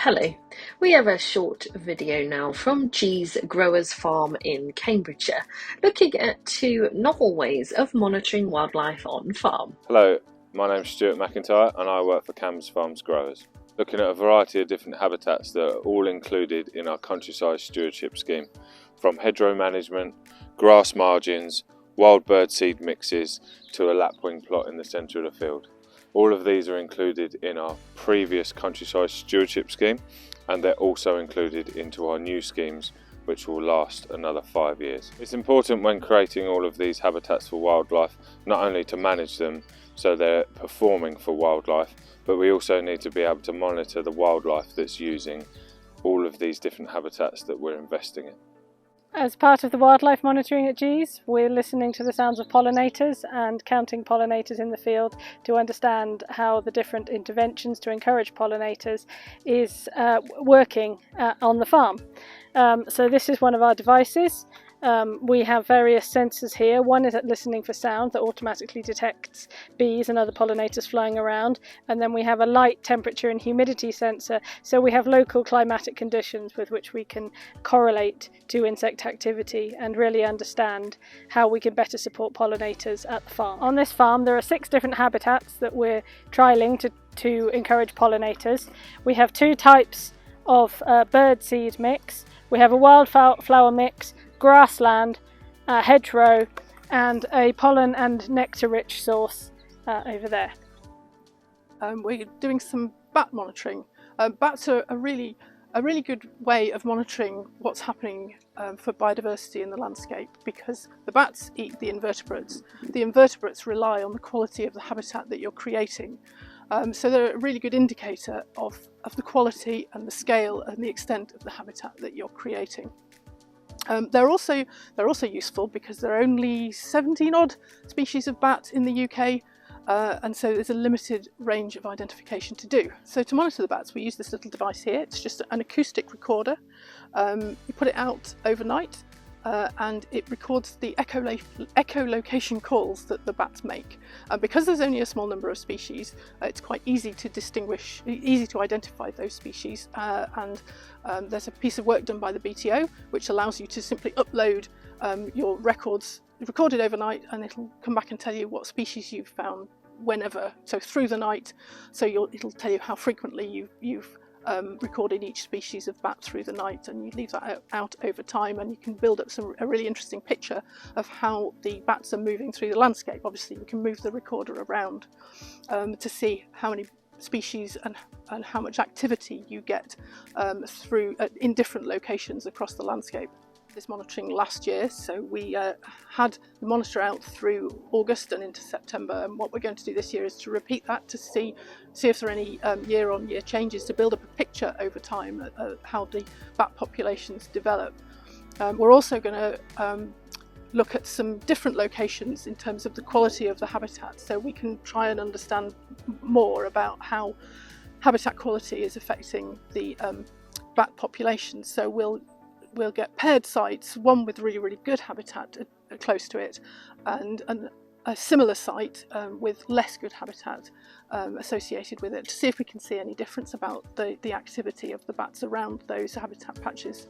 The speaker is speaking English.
Hello, we have a short video now from G's Growers Farm in Cambridgeshire, looking at two novel ways of monitoring wildlife on farm. Hello, my name's Stuart McIntyre and I work for Cambs Farms Growers, looking at a variety of different habitats that are all included in our countryside stewardship scheme, from hedgerow management, grass margins, wild bird seed mixes to a lapwing plot in the centre of the field. All of these are included in our previous countryside stewardship scheme, and they're also included into our new schemes, which will last another 5 years. It's important when creating all of these habitats for wildlife, not only to manage them so they're performing for wildlife, but we also need to be able to monitor the wildlife that's using all of these different habitats that we're investing in. As part of the wildlife monitoring at G's, we're listening to the sounds of pollinators and counting pollinators in the field to understand how the different interventions to encourage pollinators is working on the farm. So this is one of our devices. We have various sensors here. One is at listening for sound that automatically detects bees and other pollinators flying around, and then we have a light, temperature and humidity sensor, so we have local climatic conditions with which we can correlate to insect activity and really understand how we can better support pollinators at the farm. On this farm there are 6 different habitats that we're trialling to encourage pollinators. We have 2 types of bird seed mix. We have a wildflower mix, grassland, hedgerow, and a pollen and nectar rich source over there. We're doing some bat monitoring. Bats are a really good way of monitoring what's happening for biodiversity in the landscape, because the bats eat the invertebrates. The invertebrates rely on the quality of the habitat that you're creating. So they're a really good indicator of the quality and the scale and the extent of the habitat that you're creating. They're also useful because there are only 17 odd species of bat in the UK, and so there's a limited range of identification to do. So to monitor the bats we use this little device here. It's just an acoustic recorder. You put it out overnight and it records the echolocation calls that the bats make. Because there's only a small number of species, it's quite easy to identify those species, and there's a piece of work done by the BTO which allows you to simply upload your records recorded overnight, and it'll come back and tell you what species you've found whenever, so through the night. So it'll tell you how frequently you've recorded each species of bat through the night, and you leave that out over time, and you can build up a really interesting picture of how the bats are moving through the landscape. Obviously you can move the recorder around to see how many species and how much activity you get in different locations across the landscape. This monitoring last year, so we had the monitor out through August and into September, and what we're going to do this year is to repeat that to see if there are any year-on-year changes, to build up a picture over time of how the bat populations develop. We're also going to look at some different locations in terms of the quality of the habitat, so we can try and understand more about how habitat quality is affecting the bat population. So we'll get paired sites, one with really good habitat close to it, and a similar site with less good habitat associated with it, to see if we can see any difference about the activity of the bats around those habitat patches.